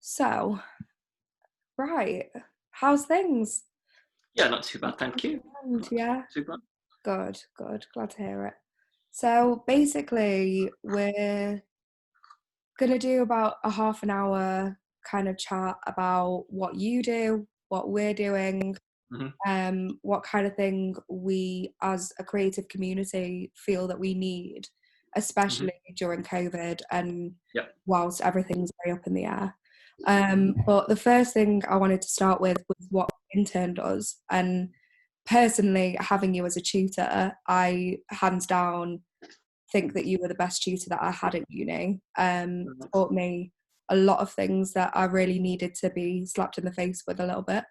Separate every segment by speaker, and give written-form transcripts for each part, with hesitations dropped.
Speaker 1: So, right, how's things?
Speaker 2: Yeah, not too bad, thank you.
Speaker 1: And
Speaker 2: Not
Speaker 1: yeah,
Speaker 2: too bad.
Speaker 1: good, good. Glad to hear it. So basically, we're gonna do about a half an hour kind of chat about what you do, what we're doing,
Speaker 2: Mhm,
Speaker 1: what kind of thing we as a creative community feel that we need,
Speaker 2: mhm.
Speaker 1: especially during COVID and
Speaker 2: Yeah.
Speaker 1: whilst everything's very up in the air. But the first thing I wanted to start with was what Intern does. And personally, having you as a tutor, I hands down think that you were the best tutor that I had at uni.
Speaker 2: Nice.
Speaker 1: Taught me a lot of things that I really needed to be slapped in the face with a little bit.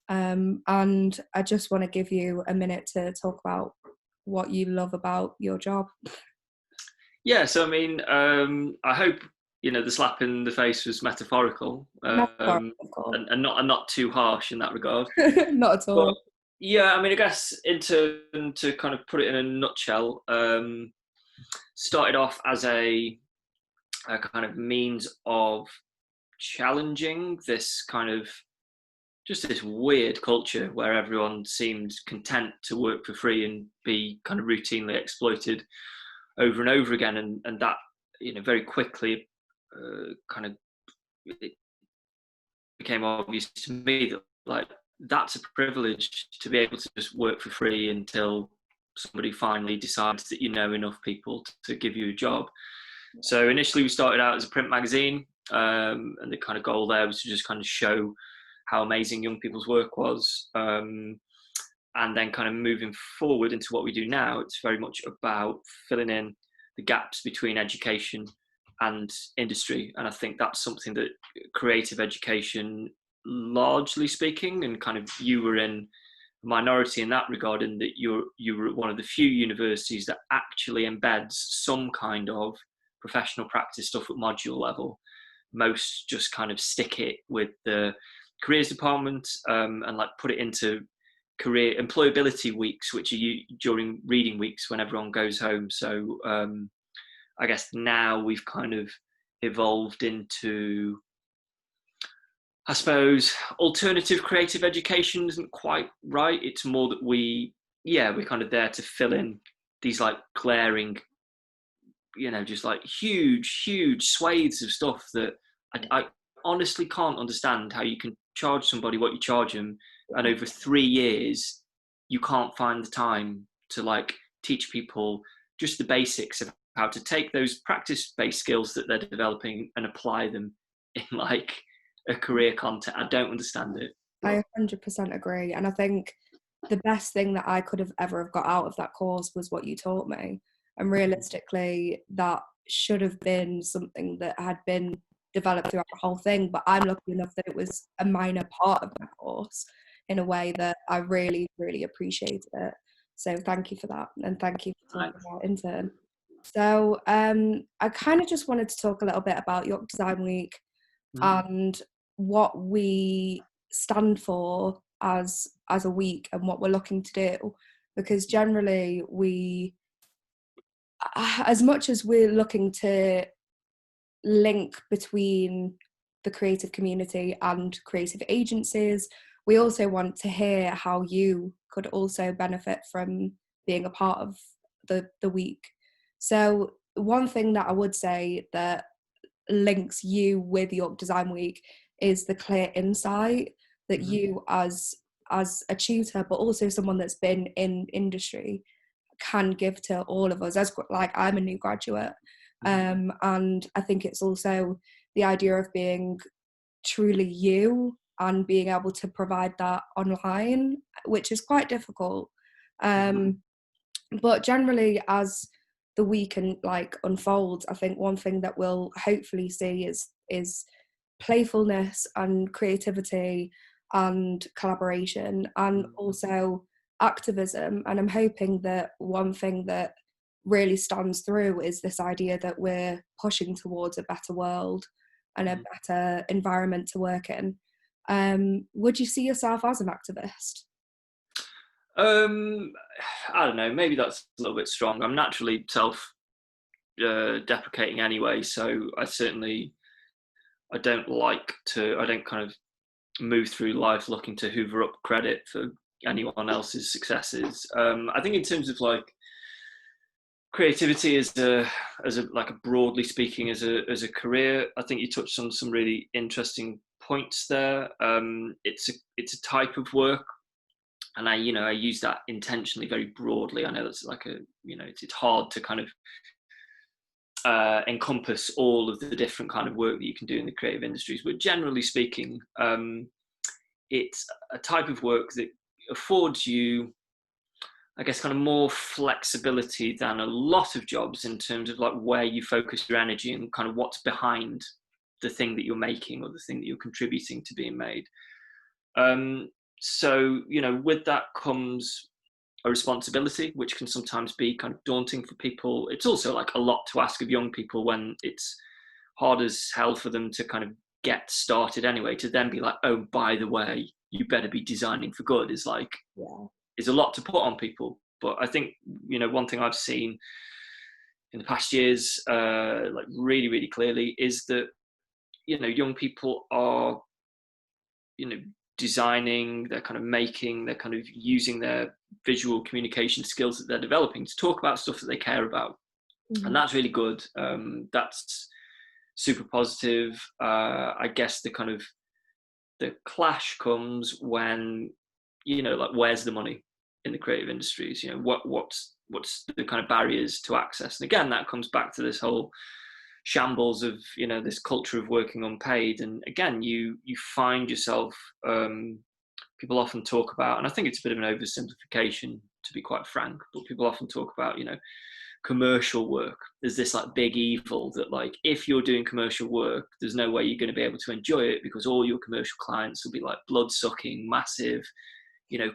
Speaker 1: And I just want to give you a minute to talk about what you love about your job.
Speaker 2: Yeah, so I mean, I hope, the slap in the face was metaphorical,
Speaker 1: Metaphor, of course.
Speaker 2: and not too harsh in that regard.
Speaker 1: Not at
Speaker 2: But
Speaker 1: all.
Speaker 2: yeah, I mean, I guess to kind of put it in a nutshell, started off as a kind of means of challenging this kind of just this weird culture where everyone seemed content to work for free and be kind of routinely exploited over and over again, and that very quickly kind of it became obvious to me that like that's a privilege to be able to just work for free until somebody finally decides that you know enough people to give you a job. So initially we started out as a print magazine, and the kind of goal there was to just kind of show how amazing young people's work was. And then kind of moving forward into what we do now, it's very much about filling in the gaps between education and industry. And I think that's something that creative education, largely speaking, and kind of you were in a minority in that regard, in that you were at one of the few universities that actually embeds some kind of professional practice stuff at module level. Most just kind of stick it with the careers department, and like put it into career employability weeks, which are during reading weeks when everyone goes home. So I guess now we've kind of evolved into, I suppose, alternative creative education isn't quite right. It's more that we're kind of there to fill in these like glaring, just like huge swathes of stuff that I honestly can't understand how you can charge somebody what you charge them, and over 3 years you can't find the time to like teach people just the basics of how to take those practice-based skills that they're developing and apply them in like a career content. I don't understand it.
Speaker 1: I
Speaker 2: But
Speaker 1: 100% agree. And I think the best thing that I could have ever have got out of that course was what you taught me. And realistically, that should have been something that had been developed throughout the whole thing. But I'm lucky enough that it was a minor part of that course in a way that I really, really appreciated it. So thank you for that. And thank you for talking about Intern. So I kind of just wanted to talk a little bit about York Design Week and what we stand for as a week and what we're looking to do, because generally we, as much as we're looking to link between the creative community and creative agencies, we also want to hear how you could also benefit from being a part of the week. So one thing that I would say that links you with York Design Week is the clear insight that you as a tutor, but also someone that's been in industry, can give to all of us. As like, I'm a new graduate, and I think it's also the idea of being truly you and being able to provide that online, which is quite difficult. But generally, as the week and like unfolds, I think one thing that we'll hopefully see is playfulness and creativity and collaboration, and also activism. And I'm hoping that one thing that really stands through is this idea that we're pushing towards a better world and a better environment to work in. Would you see yourself as an activist?
Speaker 2: I don't know, maybe that's a little bit strong. I'm naturally self deprecating anyway, so I certainly I don't kind of move through life looking to hoover up credit for anyone else's successes. I think in terms of like creativity as a like a broadly speaking as a career, I think you touched on some really interesting points there. It's a type of work, and I use that intentionally very broadly. I know that's like it's hard to kind of encompass all of the different kind of work that you can do in the creative industries, but generally speaking, it's a type of work that affords you, I guess, kind of more flexibility than a lot of jobs in terms of like where you focus your energy and kind of what's behind the thing that you're making or the thing that you're contributing to being made. So with that comes a responsibility, which can sometimes be kind of daunting for people. It's also like a lot to ask of young people when it's hard as hell for them to kind of get started anyway, to then be like, oh, by the way, you better be designing for good, is like, is a lot to put on people. But I think, one thing I've seen in the past years, like really, really clearly, is that, young people are, designing, they're kind of making, they're kind of using their visual communication skills that they're developing to talk about stuff that they care about. And that's really good. That's super positive. I guess the clash comes when, like, where's the money in the creative industries? What's the kind of barriers to access? And again, that comes back to this whole shambles of this culture of working unpaid. And again, you find yourself, people often talk about, and I think it's a bit of an oversimplification to be quite frank, but people often talk about commercial work. There's this like big evil that, like, if you're doing commercial work, there's no way you're going to be able to enjoy it because all your commercial clients will be like blood-sucking, massive,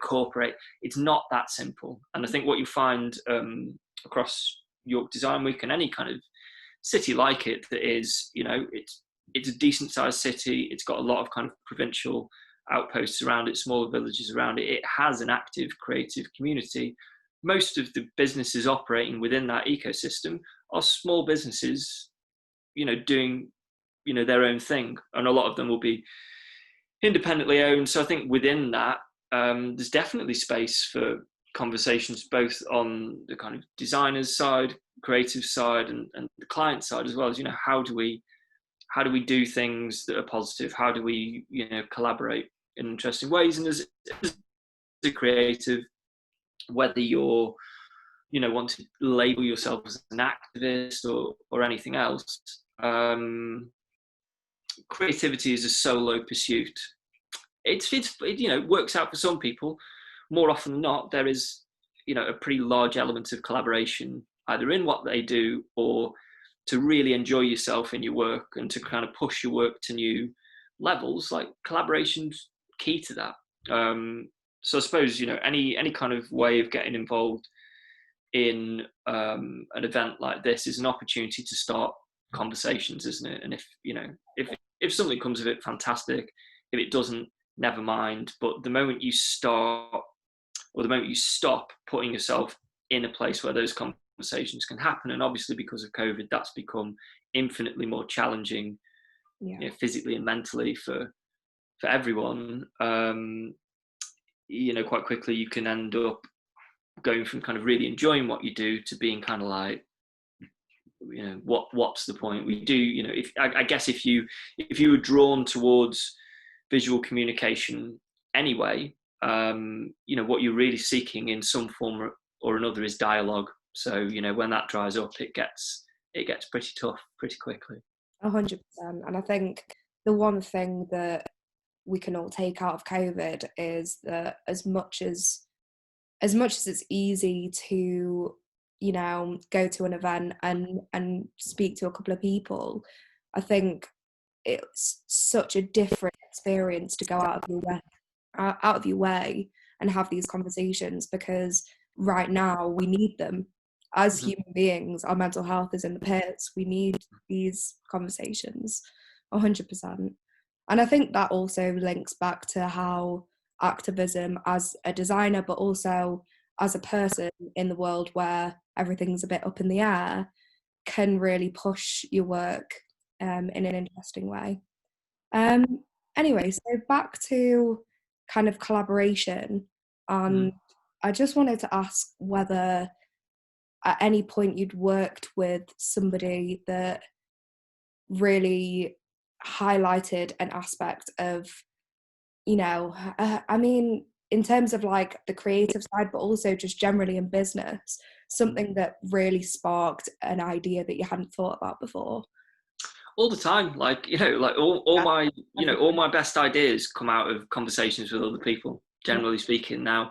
Speaker 2: corporate. It's not that simple. And I think what you find across York Design Week and any kind of city like it, that is, it's a decent sized city. It's got a lot of kind of provincial outposts around it, smaller villages around it. It has an active creative community. Most of the businesses operating within that ecosystem are small businesses, doing, their own thing. And a lot of them will be independently owned. So I think within that, there's definitely space for conversations, both on the kind of designer's side, creative side, and the client side, as well as, how do we do things that are positive? How do we, collaborate in interesting ways? And as a creative, whether you're, want to label yourself as an activist or anything else, creativity is a solo pursuit. It works out for some people. More often than not, there is, a pretty large element of collaboration, either in what they do or to really enjoy yourself in your work and to kind of push your work to new levels. Like, collaboration's key to that. So I suppose, any kind of way of getting involved in an event like this is an opportunity to start conversations, isn't it? And if something comes of it, fantastic. If it doesn't, never mind. But the moment you start, or the moment you stop putting yourself in a place where those conversations can happen, and obviously because of COVID, that's become infinitely more challenging, physically and mentally for everyone. Quite quickly you can end up going from kind of really enjoying what you do to being kind of like, what's the point? We do, I guess if you were drawn towards visual communication anyway, what you're really seeking in some form or another is dialogue. So, when that dries up, it gets pretty tough pretty quickly.
Speaker 1: 100%. And I think the one thing that we can all take out of COVID is that as much as it's easy to, go to an event and speak to a couple of people, I think it's such a different experience to go out of your way and have these conversations, because right now we need them. As human beings, our mental health is in the pits. We need these conversations, 100%. And I think that also links back to how activism as a designer, but also as a person in the world where everything's a bit up in the air, can really push your work in an interesting way. Um, anyway, so back to kind of collaboration, and I just wanted to ask whether at any point you'd worked with somebody that really highlighted an aspect of, I mean, in terms of like the creative side, but also just generally in business, something that really sparked an idea that you hadn't thought about before.
Speaker 2: All the time, like, like all my, all my best ideas come out of conversations with other people, generally speaking. Now,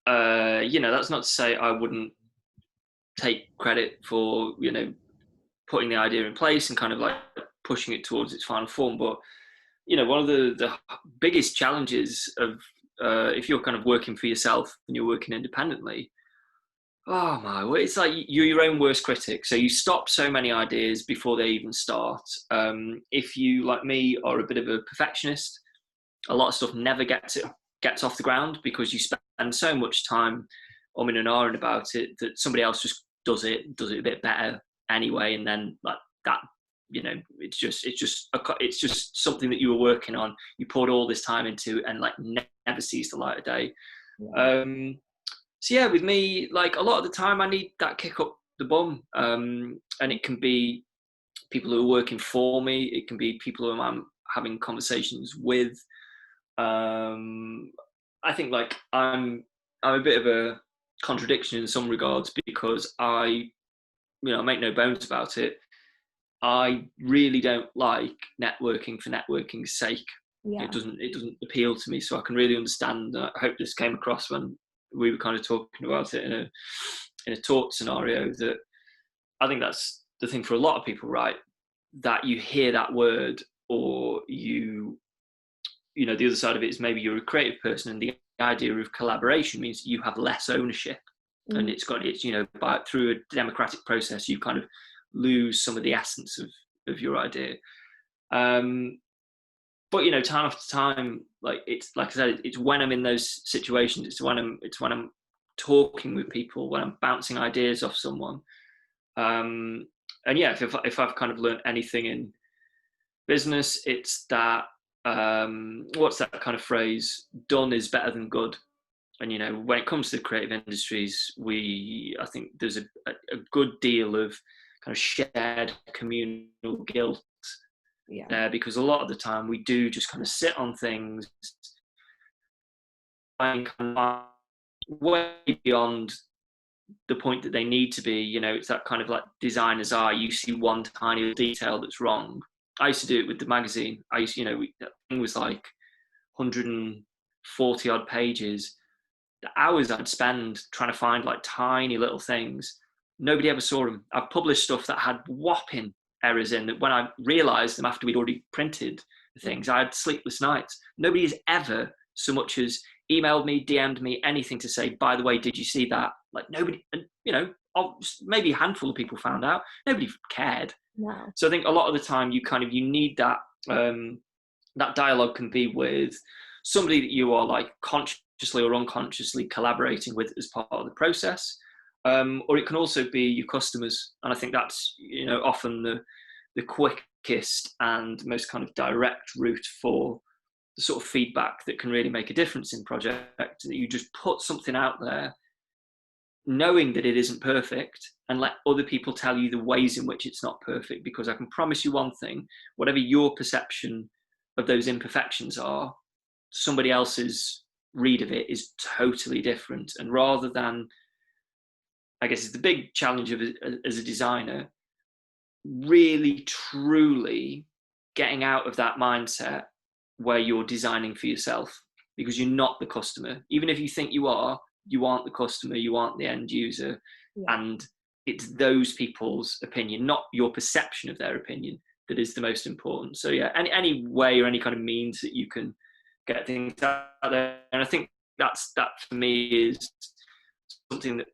Speaker 2: that's not to say I wouldn't take credit for, putting the idea in place and kind of like pushing it towards its final form. But, one of the biggest challenges of, if you're kind of working for yourself and you're working independently, oh my, it's like you're your own worst critic. So you stop so many ideas before they even start. If you, like me, are a bit of a perfectionist, a lot of stuff never gets off the ground because you spend so much time umming and ahhing about it that somebody else just does it a bit better anyway, and then like that, it's just something that you were working on, you poured all this time into, and like never sees the light of day. So yeah, with me, like a lot of the time I need that kick up the bum, and it can be people who are working for me, it can be people who I'm having conversations with. I think like I'm a bit of a contradiction in some regards, because I make no bones about it, I really don't like networking for networking's sake. It doesn't appeal to me. So I can really understand. I hope this came across when we were kind of talking about it in a talk scenario, that I think that's the thing for a lot of people, right? That you hear that word, or the other side of it is maybe you're a creative person, and the idea of collaboration means you have less ownership, and it's through a democratic process, you kind of lose some of the essence of your idea. But time after time, like it's like I said, it's when I'm in those situations, it's when I'm talking with people, when I'm bouncing ideas off someone. And yeah, if I've kind of learned anything in business, it's that what's that kind of phrase? Done is better than good. And when it comes to the creative industries, I think there's a good deal of kind of shared communal guilt there, because a lot of the time we do just kind of sit on things way beyond the point that they need to be. It's that kind of like designer's eye. You see one tiny detail that's wrong. I used to do it with the magazine. That thing was like 140 odd pages. The hours I'd spend trying to find like tiny little things. Nobody ever saw them. I've published stuff that had whopping errors in, that when I realized them after we'd already printed the things, I had sleepless nights. Nobody has ever so much as emailed me, DM'd me, anything to say, by the way, did you see that? Like nobody, maybe a handful of people found out. Nobody cared.
Speaker 1: Wow.
Speaker 2: So I think a lot of the time you need that, that dialogue can be with somebody that you are like consciously or unconsciously collaborating with as part of the process. Or it can also be your customers. And I think that's, often the quickest and most kind of direct route for the sort of feedback that can really make a difference in project, that you just put something out there knowing that it isn't perfect, and let other people tell you the ways in which it's not perfect. Because I can promise you one thing, whatever your perception of those imperfections are, somebody else's read of it is totally different. And rather than, I guess it's the big challenge as a designer, really truly getting out of that mindset where you're designing for yourself, because you're not the customer. Even if you think you aren't the customer, you aren't the end user. And it's those people's opinion, not your perception of their opinion, that is the most important. So yeah, any way or any kind of means that you can get things out there. And I think that for me is something that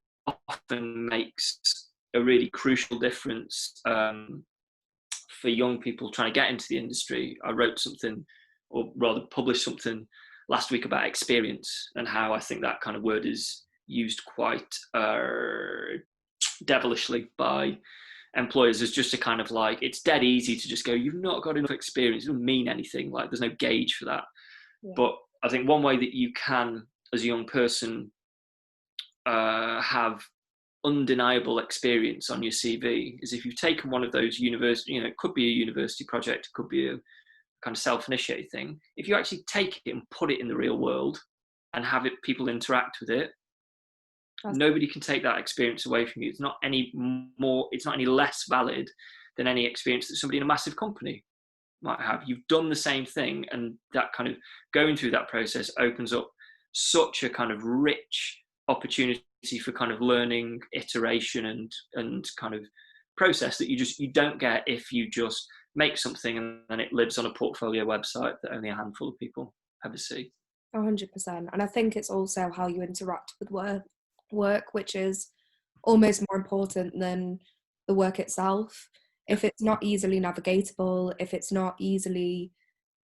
Speaker 2: often makes a really crucial difference for young people trying to get into the industry. I wrote something, or rather published something last week, about experience, and how I think that kind of word is used quite devilishly by employers as just a kind of like, it's dead easy to just go, you've not got enough experience, it doesn't mean anything, like there's no gauge for that.
Speaker 1: Yeah.
Speaker 2: But I think one way that you can, as a young person, have undeniable experience on your CV is if you've taken one of those university, it could be a university project, it could be a kind of self-initiated thing. If you actually take it and put it in the real world and have people interact with it, nobody can take that experience away from you. It's not any less valid than any experience that somebody in a massive company might have. You've done the same thing, and that kind of going through that process opens up such a kind of rich opportunity for kind of learning, iteration, and kind of process that you don't get if you just make something and then it lives on a portfolio website that only a handful of people ever see.
Speaker 1: 100%. And I think it's also how you interact with work, which is almost more important than the work itself. If it's not easily navigatable, if it's not easily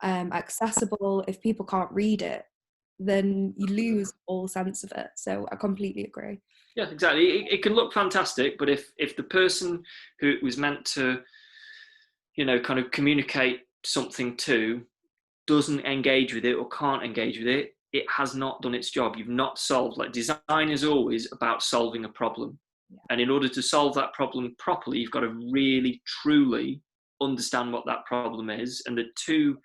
Speaker 1: accessible, if people can't read it, then you lose all sense of it. So I completely agree.
Speaker 2: Yeah, exactly. It can look fantastic, but if the person who it was meant to, kind of communicate something to doesn't engage with it or can't engage with it, it has not done its job. You've not solved. Like, design is always about solving a problem. Yeah. And in order to solve that problem properly, you've got to really, truly understand what that problem is. And the two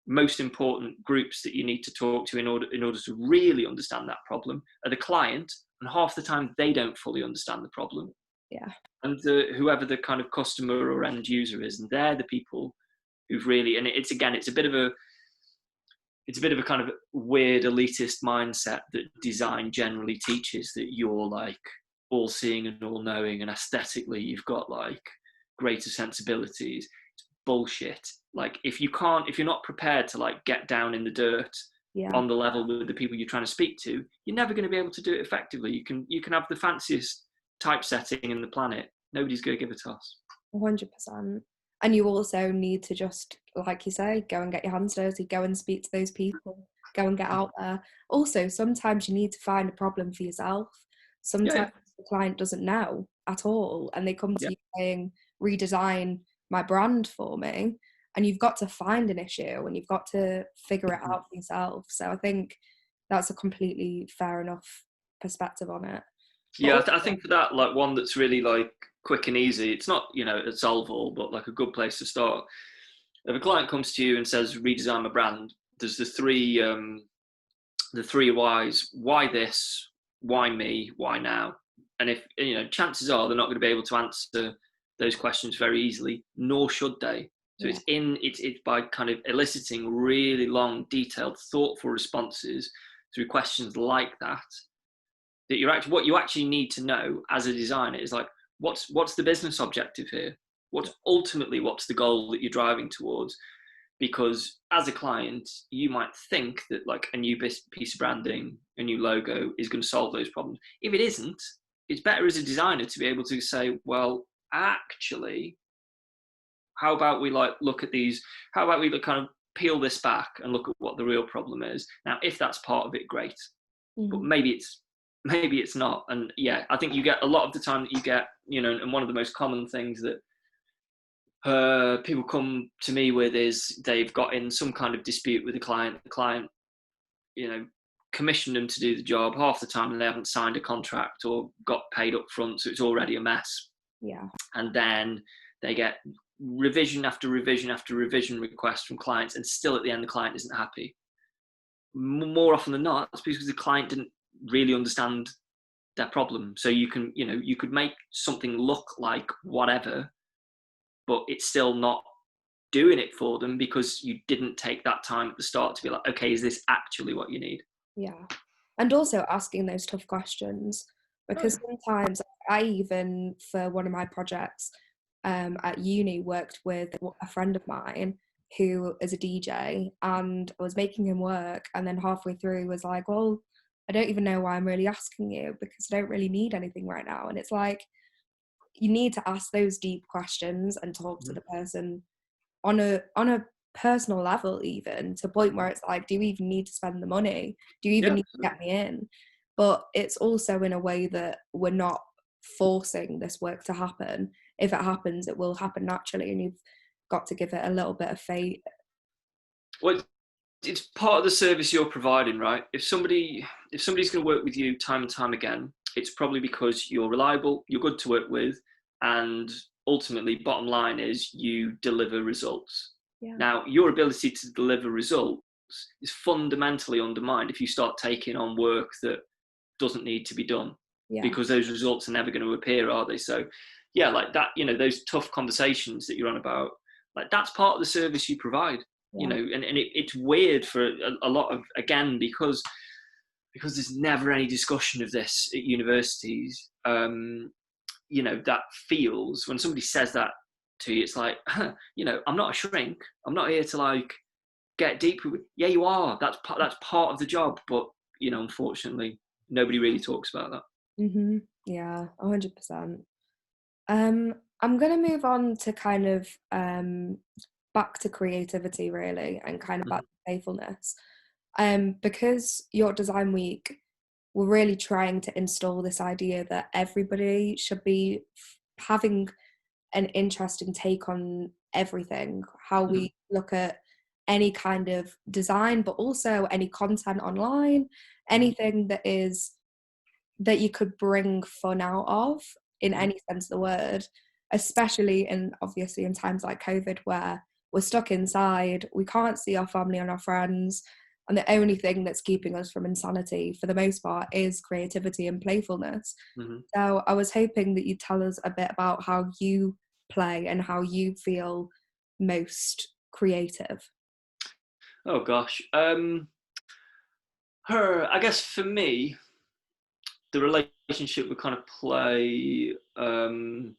Speaker 2: most important groups that you need to talk to in order to really understand that problem are the client, and half the time they don't fully understand the problem.
Speaker 1: Yeah.
Speaker 2: And whoever the kind of customer or end user is, and they're the people who've really, and it's a bit of a kind of weird elitist mindset that design generally teaches, that you're like all seeing and all knowing, and aesthetically you've got like greater sensibilities. It's bullshit. Like, if you're not prepared to like get down in the dirt on the level with the people you're trying to speak to, you're never going to be able to do it effectively. You can have the fanciest typesetting in the planet. Nobody's going to give a toss.
Speaker 1: 100%. And you also need to just, like you say, go and get your hands dirty, go and speak to those people, go and get out there. Also, sometimes you need to find a problem for yourself. Sometimes the client doesn't know at all, and they come to you saying, redesign my brand for me. And you've got to find an issue and you've got to figure it out for yourself. So I think that's a completely fair enough perspective on it.
Speaker 2: Yeah, I think for that, like, one that's really like quick and easy, it's not, a solve all, but like a good place to start. If a client comes to you and says, redesign my brand, there's the three whys: why this, why me, why now? And if, chances are they're not going to be able to answer those questions very easily, nor should they. So it's by kind of eliciting really long, detailed, thoughtful responses through questions like that what you actually need to know as a designer is like, what's the business objective here? What's the goal that you're driving towards? Because as a client, you might think that like a new piece of branding, a new logo is going to solve those problems. If it isn't, it's better as a designer to be able to say, well, actually, how about we look at these? How about we kind of peel this back and look at what the real problem is? Now, if that's part of it, great. But maybe it's not. And yeah, I think you get a lot of the time that you get, and one of the most common things that people come to me with is they've got in some kind of dispute with the client. The client, commissioned them to do the job half the time and they haven't signed a contract or got paid up front, so it's already a mess.
Speaker 1: Yeah. And
Speaker 2: then they get revision after revision after revision requests from clients, and still at the end the client isn't happy. More often than not, it's because the client didn't really understand their problem. So you could make something look like whatever, but it's still not doing it for them because you didn't take that time at the start to be like, okay, is this actually what you need?
Speaker 1: Yeah. And also asking those tough questions, because sometimes I even, for one of my projects at uni, worked with a friend of mine who is a DJ, and I was making him work, and then halfway through was like, well, I don't even know why I'm really asking you, because I don't really need anything right now. And it's like, you need to ask those deep questions and talk to the person on a personal level, even to a point where it's like, do you even need to spend the money? Do you even need to get me in? But it's also in a way that we're not forcing this work to happen. if it happens, it will happen naturally, and you've got to give it a little bit of fate.
Speaker 2: Well, it's part of the service you're providing, right? If somebody's going to work with you time and time again, it's probably because you're reliable, you're good to work with, and ultimately, bottom line is you deliver results.
Speaker 1: Yeah.
Speaker 2: Now, your ability to deliver results is fundamentally undermined if you start taking on work that doesn't need to be done, because those results are never going to appear, are they? So, yeah, like that, you know, those tough conversations that you're on about, like that's part of the service you provide. You know, and it's weird for a lot of, again, because there's never any discussion of this at universities. You know, that feels, when somebody says that to you, it's like, you know, I'm not a shrink. I'm not here to like get deep with. Yeah, you are. That's part of the job. But you know, unfortunately, nobody really talks about that.
Speaker 1: Yeah, 100%. I'm gonna move on to kind of back to creativity, really, and kind of back to playfulness. Because York Design Week, we're really trying to install this idea that everybody should be having an interesting take on everything, how we look at any kind of design, but also any content online, anything that you could bring fun out of in any sense of the word, especially obviously in times like COVID, where we're stuck inside, we can't see our family and our friends, and the only thing that's keeping us from insanity for the most part is creativity and playfulness. So I was hoping that you'd tell us a bit about how you play and how you feel most creative.
Speaker 2: Oh gosh, I guess for me, the relationship with kind of play, in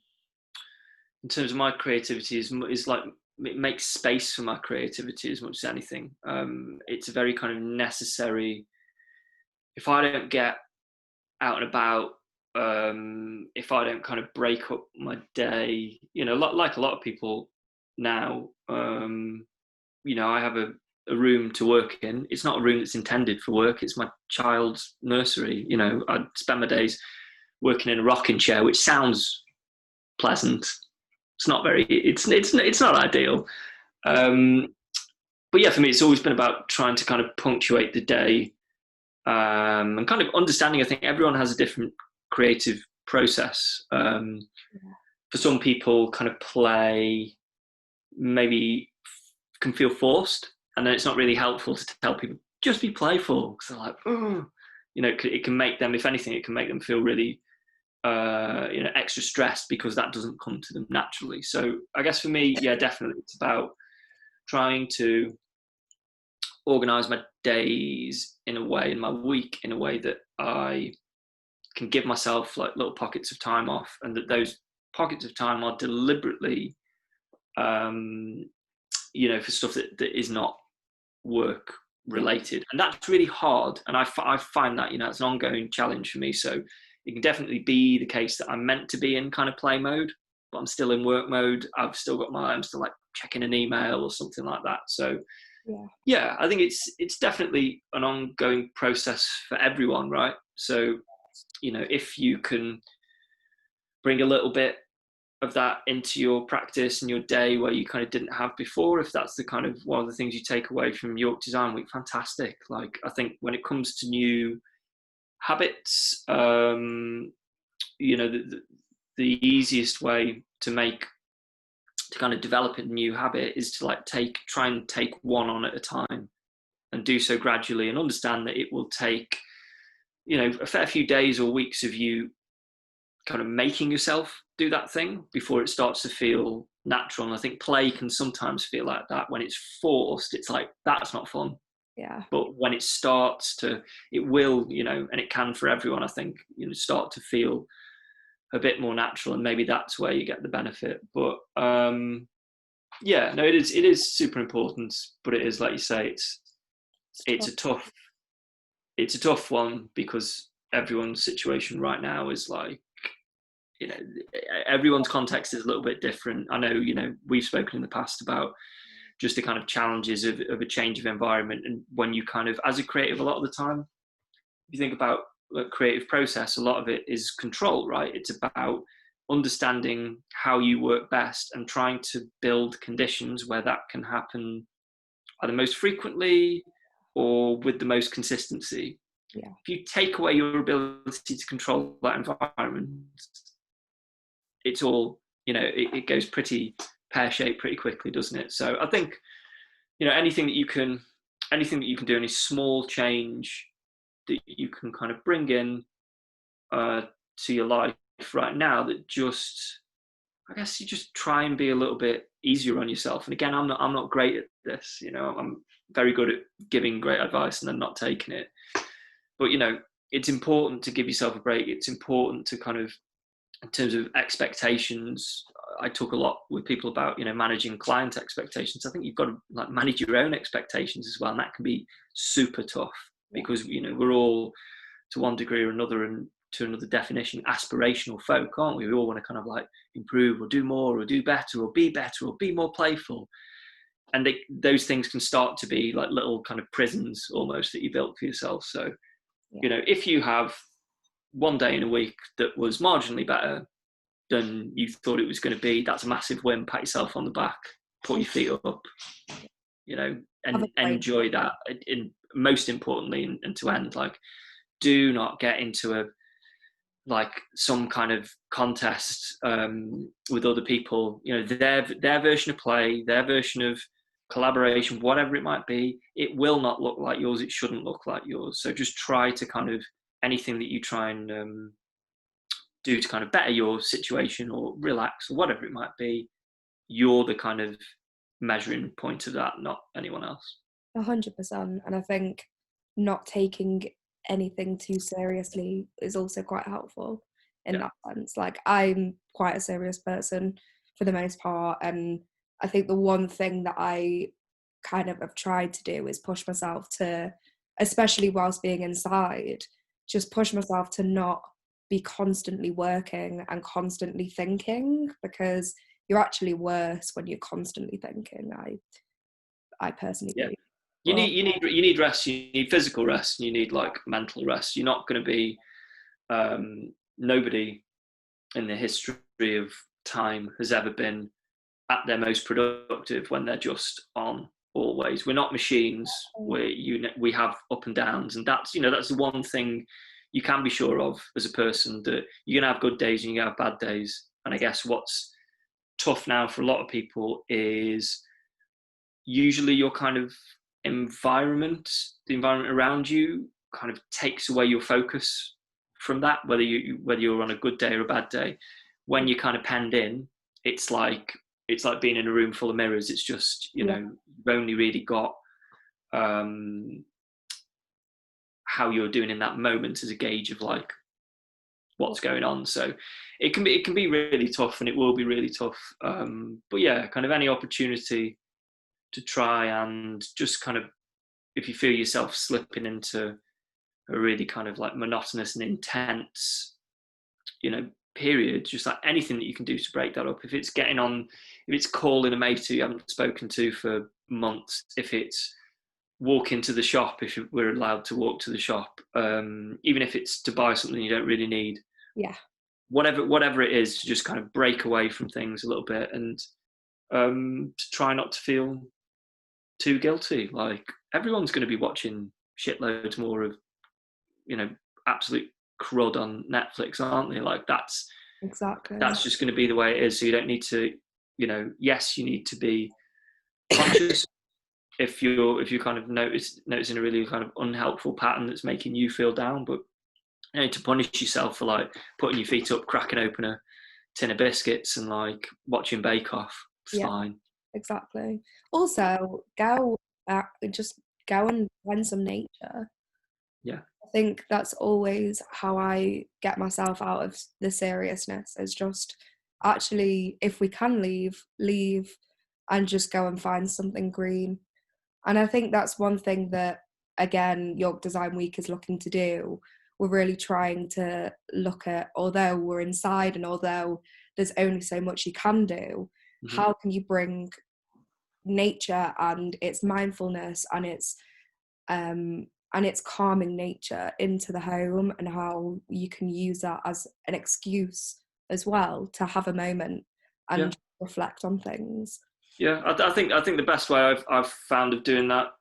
Speaker 2: terms of my creativity, is like, it makes space for my creativity as much as anything. It's a very kind of necessary. If I don't get out and about, if I don't kind of break up my day, you know, like a lot of people now, you know, I have a room to work in. It's not a room that's intended for work. It's my child's nursery. You know, I spend my days working in a rocking chair, which sounds pleasant. It's not very. It's not ideal. But yeah, for me, it's always been about trying to kind of punctuate the day, and kind of understanding. I think everyone has a different creative process. For some people, kind of play maybe can feel forced, and then it's not really helpful to tell people just be playful, because they're like, oh, you know, it can make them, if anything, it can make them feel really, you know, extra stressed, because that doesn't come to them naturally. So I guess for me, yeah, definitely, it's about trying to organize my days in a way, in my week in a way, that I can give myself like little pockets of time off, and that those pockets of time are deliberately, you know, for stuff that is not work related. And that's really hard, and I find that, you know, it's an ongoing challenge for me. So it can definitely be the case that I'm meant to be in kind of play mode, but I'm still in work mode. I'm still like checking an email or something like that. So yeah, I think it's definitely an ongoing process for everyone, right? So, you know, if you can bring a little bit of that into your practice and your day where you kind of didn't have before, if that's the kind of one of the things you take away from York Design Week, fantastic. Like, I think when it comes to new habits, you know, the easiest way to kind of develop a new habit is to like try and take one on at a time, and do so gradually, and understand that it will take, you know, a fair few days or weeks of you kind of making yourself do that thing before it starts to feel natural. And I think play can sometimes feel like that. When it's forced, it's like, that's not fun.
Speaker 1: Yeah.
Speaker 2: But when it starts to, it will, you know, and it can for everyone, I think, you know, start to feel a bit more natural, and maybe that's where you get the benefit. But yeah, no, it is super important, but it is, like you say, it's a tough one, because everyone's situation right now is like, you know, everyone's context is a little bit different. I know, you know, we've spoken in the past about just the kind of challenges of a change of environment. And when you kind of, as a creative, a lot of the time, if you think about a creative process, a lot of it is control, right? It's about understanding how you work best and trying to build conditions where that can happen either most frequently or with the most consistency.
Speaker 1: Yeah.
Speaker 2: If you take away your ability to control that environment, it's all, it goes pretty pear-shaped pretty quickly, doesn't it? So I think, anything that you can do, any small change that you can kind of bring in to your life right now, that just, I guess, you just try and be a little bit easier on yourself. And again, I'm not great at this. I'm very good at giving great advice and then not taking it. But it's important to give yourself a break. It's important to kind of, in terms of expectations, I talk a lot with people about managing client expectations. I think you've got to like manage your own expectations as well, and that can be super tough because we're all, to one degree or another, and to another definition, aspirational folk, aren't we? We all want to kind of like improve or do more or do better or be more playful. And those things can start to be like little kind of prisons almost that you built for yourself. So, if you have one day in a week that was marginally better than you thought it was going to be, that's a massive win. Pat yourself on the back, put your feet up, and enjoy that. And most importantly, and to end, like, do not get into some kind of contest with other people. Their version of play, their version of collaboration, whatever it might be, it will not look like yours. It shouldn't look like yours. So just try to kind of, anything that you try and do to kind of better your situation or relax or whatever it might be, you're the kind of measuring point of that, not anyone else.
Speaker 1: 100%. And I think not taking anything too seriously is also quite helpful in that sense. Like, I'm quite a serious person for the most part, and I think the one thing that I kind of have tried to do is push myself to, especially whilst being inside, just push myself to not be constantly working and constantly thinking, because you're actually worse when you're constantly thinking. I personally believe.
Speaker 2: You need rest. You need physical rest, and you need like mental rest. You're not going to be nobody in the history of time has ever been at their most productive when they're just on always. We're not machines. We have up and downs, and that's that's the one thing you can be sure of as a person, that you're gonna have good days and you're gonna have bad days. And I guess what's tough now for a lot of people is usually your kind of the environment around you kind of takes away your focus from that, whether you're on a good day or a bad day. When you're kind of penned in, it's like being in a room full of mirrors. It's just you've only really got how you're doing in that moment as a gauge of like what's going on. So it can be really tough, and it will be really tough. But yeah, kind of any opportunity to try and just kind of, if you feel yourself slipping into a really kind of like monotonous and intense, period, just like anything that you can do to break that up. If it's calling a mate who you haven't spoken to for months, if it's walk into the shop, if we're allowed to walk to the shop, even if it's to buy something you don't really need, whatever it is, to just kind of break away from things a little bit, and to try not to feel too guilty. Like, everyone's going to be watching shitloads more of absolute crud on Netflix, aren't they? Like, that's just going to be the way it is. So you don't need to, yes, you need to be conscious if you're kind of noticing a really kind of unhelpful pattern that's making you feel down, but to punish yourself for like putting your feet up, cracking open a tin of biscuits and like watching Bake Off, it's fine.
Speaker 1: Exactly. Also, just go and find some nature.
Speaker 2: Yeah.
Speaker 1: I think that's always how I get myself out of the seriousness, is just actually, if we can leave and just go and find something green. And I think that's one thing that, again, York Design Week is looking to do. We're really trying to look at, although we're inside and although there's only so much you can do, how can you bring nature and its mindfulness and its calming nature into the home, and how you can use that as an excuse as well, to have a moment
Speaker 2: Yeah.
Speaker 1: and reflect on things.
Speaker 2: Yeah, I think the best way I've found of doing that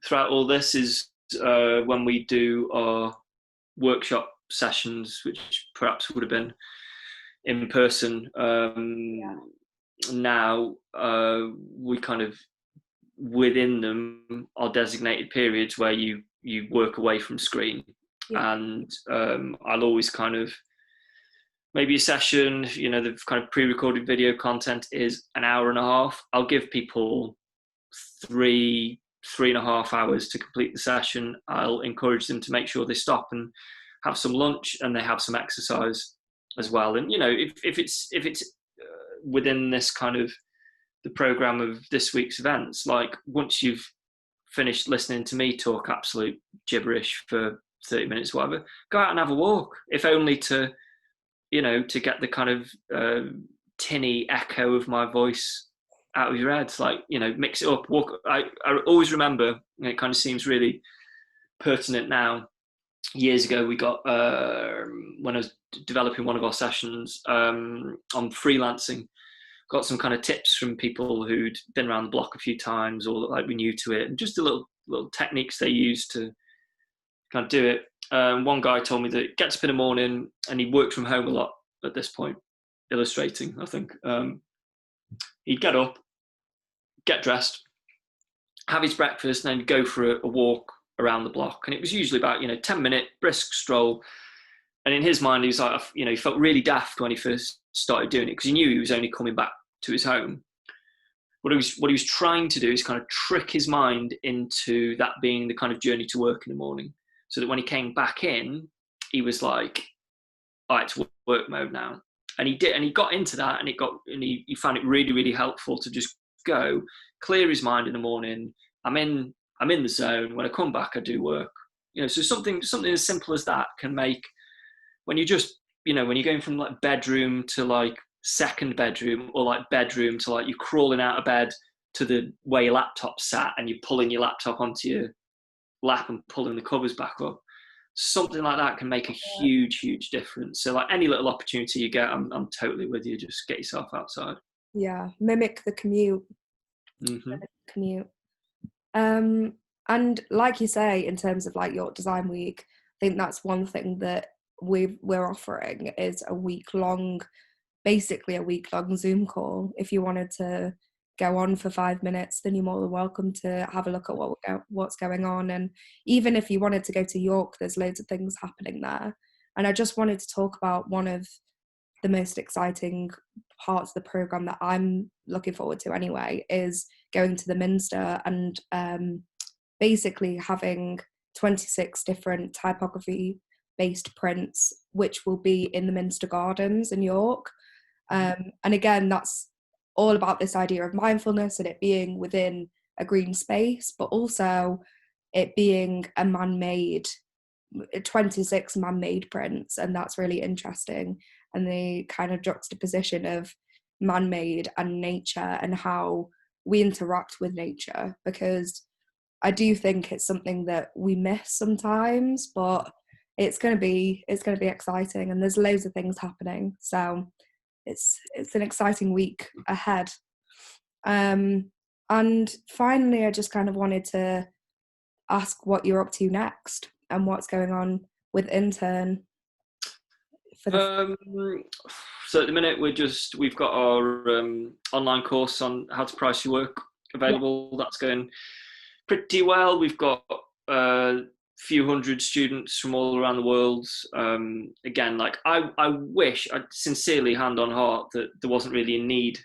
Speaker 2: throughout all this is when we do our workshop sessions, which perhaps would have been in person. Now we kind of, within them, are designated periods where you work away from screen, and I'll always kind of, maybe a session, the kind of pre-recorded video content is an hour and a half. I'll give people 3.5 hours to complete the session. I'll encourage them to make sure they stop and have some lunch and they have some exercise as well. And if it's within this kind of the program of this week's events, like once you've finished listening to me talk absolute gibberish for 30 minutes, whatever, go out and have a walk, if only to get the kind of tinny echo of my voice out of your head. Like, mix it up, walk. I always remember, and it kind of seems really pertinent now, years ago we got, when I was developing one of our sessions on freelancing, got some kind of tips from people who'd been around the block a few times or like were new to it, and just the little techniques they used to kind of do it. One guy told me that gets up in the morning, and he worked from home a lot at this point, illustrating, I think. He'd get up, get dressed, have his breakfast, and then go for a walk around the block. And it was usually about 10-minute brisk stroll. And in his mind, he was like, he felt really daft when he first started doing it, because he knew he was only coming back to his home. What he was trying to do is kind of trick his mind into that being the kind of journey to work in the morning, so that when he came back in, he was like, all right, it's work mode now. And he did, and he got into that, and he found it really, really helpful to just go, clear his mind in the morning. I'm in the zone. When I come back, I do work. So something as simple as that can make, when you just, when you're going from like bedroom to like second bedroom, or like bedroom to like you're crawling out of bed to the where your laptop's sat, and you're pulling your laptop onto your lap and pulling the covers back up. Something like that can make a huge, huge difference. So like any little opportunity you get, I'm totally with you. Just get yourself outside.
Speaker 1: Yeah, mimic the commute. And like you say, in terms of like York Design Week, I think that's one thing that we're offering is basically a week-long Zoom call. If you wanted to go on for 5 minutes, then you're more than welcome to have a look at what's going on. And even if you wanted to go to York, there's loads of things happening there. And I just wanted to talk about one of the most exciting parts of the programme that I'm looking forward to anyway, is going to the Minster and basically having 26 different typography-based prints, which will be in the Minster Gardens in York. And again, that's all about this idea of mindfulness and it being within a green space, but also it being a 26 man-made prints, and that's really interesting. And the kind of juxtaposition of man-made and nature and how we interact with nature, because I do think it's something that we miss sometimes, but it's going to be exciting, and there's loads of things happening. So it's an exciting week ahead. And finally, I just kind of wanted to ask what you're up to next and what's going on with Intern.
Speaker 2: So at the minute we've got our online course on how to price your work available. That's going pretty well. We've got a few hundred students from all around the world. Again, like I wish, I sincerely, hand on heart, that there wasn't really a need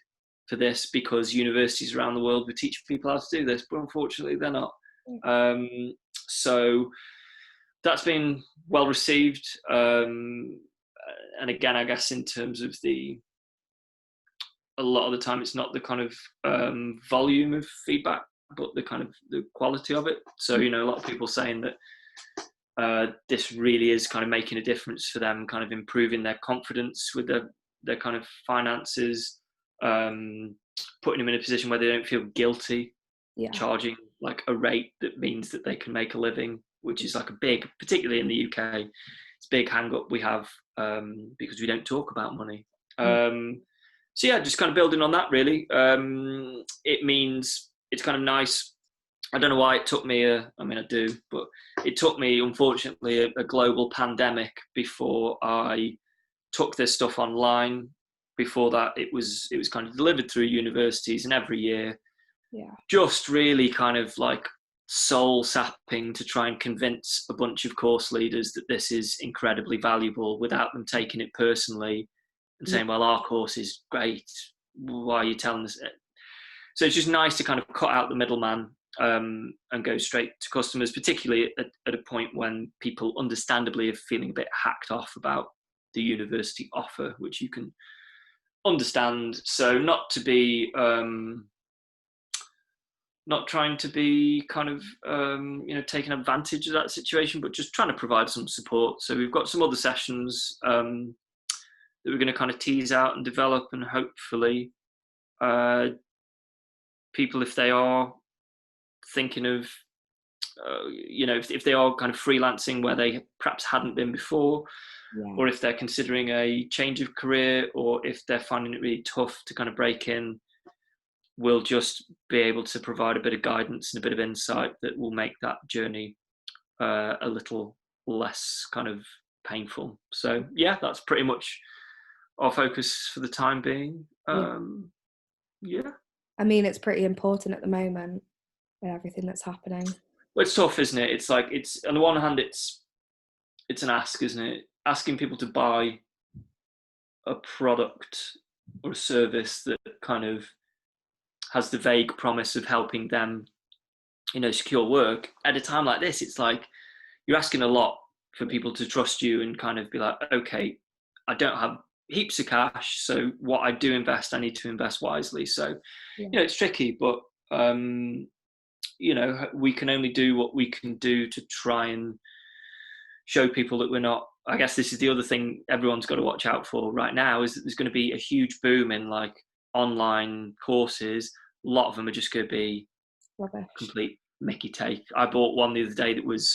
Speaker 2: for this, because universities around the world would teach people how to do this, but unfortunately they're not. So that's been well received. And again, I guess in terms of a lot of the time, it's not the kind of volume of feedback, but the kind of the quality of it. So, a lot of people saying that this really is kind of making a difference for them, kind of improving their confidence with their kind of finances, putting them in a position where they don't feel guilty, charging like a rate that means that they can make a living, which is like particularly in the UK, it's a big hang up we have, because we don't talk about money. So yeah, just kind of building on that really. It means it's kind of nice. I don't know why it took me I do, but it took me, unfortunately, a global pandemic before I took this stuff online. Before that, it was kind of delivered through universities, and every year, just really kind of like soul sapping to try and convince a bunch of course leaders that this is incredibly valuable without them taking it personally and saying, well, our course is great, why are you telling us? So it's just nice to kind of cut out the middleman, and go straight to customers, particularly at a point when people understandably are feeling a bit hacked off about the university offer, which you can understand. So not to be, not trying to be kind of, taking advantage of that situation, but just trying to provide some support. So we've got some other sessions that we're going to kind of tease out and develop, and hopefully people, if they are thinking of, if they are kind of freelancing where they perhaps hadn't been before, or if they're considering a change of career, or if they're finding it really tough to kind of break in, we'll just be able to provide a bit of guidance and a bit of insight that will make that journey a little less kind of painful. So yeah, that's pretty much our focus for the time being. Yeah.
Speaker 1: I mean, it's pretty important at the moment with everything that's happening.
Speaker 2: Well, it's tough, isn't it? It's like, it's on the one hand, it's an ask, isn't it? Asking people to buy a product or a service that kind of has the vague promise of helping them, secure work. At a time like this, it's like you're asking a lot for people to trust you and kind of be like, okay, I don't have heaps of cash, so what I do invest, I need to invest wisely. So, it's tricky, but we can only do what we can do to try and show people that we're not. I guess this is the other thing everyone's got to watch out for right now, is that there's going to be a huge boom in like online courses. A lot of them are just going to be
Speaker 1: rubbish,
Speaker 2: complete Mickey take. I bought one the other day that was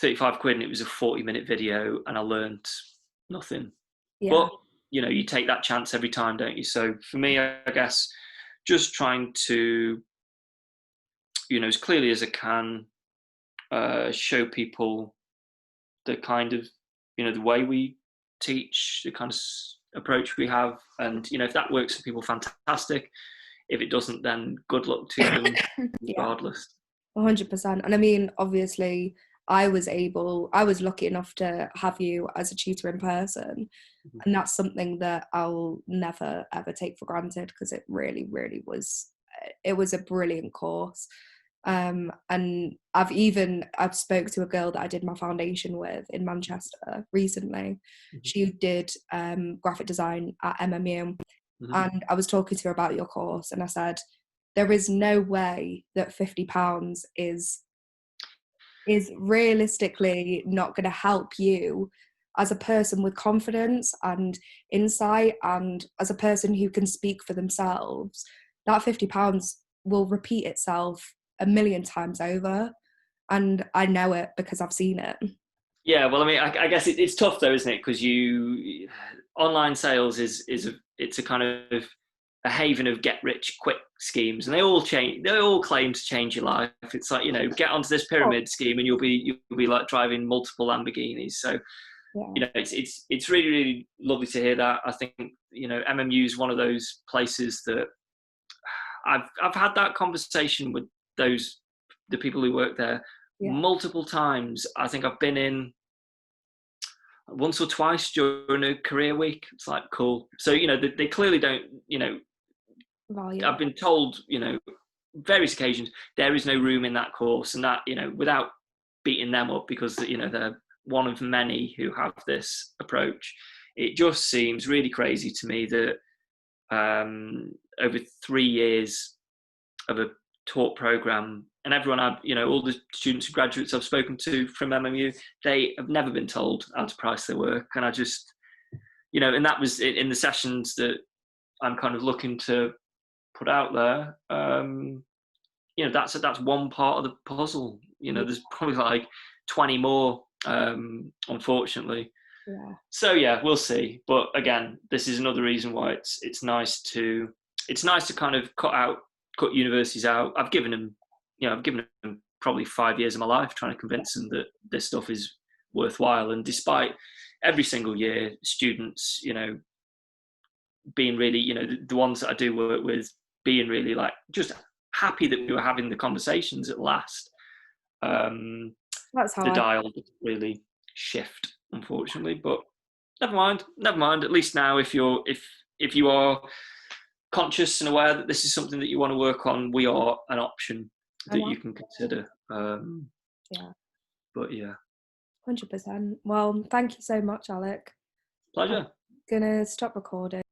Speaker 2: 35 quid, and it was a 40-minute video, and I learned nothing. But you take that chance every time, don't you? So for me, I guess just trying to, as clearly as I can, show people the kind of, the way we teach, the kind of approach we have, and if that works for people, fantastic. If it doesn't, then good luck to them, regardless.
Speaker 1: 100%. And I mean, obviously, I was lucky enough to have you as a tutor in person, and that's something that I'll never ever take for granted, because it really, really was. It was a brilliant course. And I've spoke to a girl that I did my foundation with in Manchester recently. She did graphic design at MMU, and I was talking to her about your course, and I said, there is no way that £50 is realistically not going to help you as a person with confidence and insight, and as a person who can speak for themselves. That £50 will repeat itself a million times over, and I know it because I've seen it.
Speaker 2: Yeah, well, I mean, I guess it's tough though, isn't it? Because online sales it's a kind of a haven of get rich quick schemes, and they all claim to change your life. It's like, get onto this pyramid scheme and you'll be like driving multiple Lamborghinis. So it's really, really lovely to hear that. I think MMU is one of those places that I've had that conversation with the people who work there multiple times. I think I've been in once or twice during a career week. It's like, cool. So they clearly don't value. I've been told various occasions there is no room in that course, and that without beating them up, because they're one of many who have this approach. It just seems really crazy to me that over 3 years of a taught program, and everyone all the students and graduates I've spoken to from MMU, they have never been told how to price their work. And I just, and that was in the sessions that I'm kind of looking to put out there. That's one part of the puzzle. There's probably like 20 more unfortunately.
Speaker 1: Yeah.
Speaker 2: So yeah, we'll see. But again, this is another reason why it's nice to kind of cut universities out. I've given them probably 5 years of my life trying to convince them that this stuff is worthwhile. And despite every single year, students, being really, the ones that I do work with, being really like just happy that we were having the conversations at last.
Speaker 1: That's how
Speaker 2: the dial doesn't really shift, unfortunately. But never mind. At least now, if you are conscious and aware that this is something that you want to work on, we are an option that you can consider.
Speaker 1: Yeah.
Speaker 2: But yeah.
Speaker 1: 100%. Well, thank you so much, Alec.
Speaker 2: Pleasure.
Speaker 1: I'm gonna stop recording.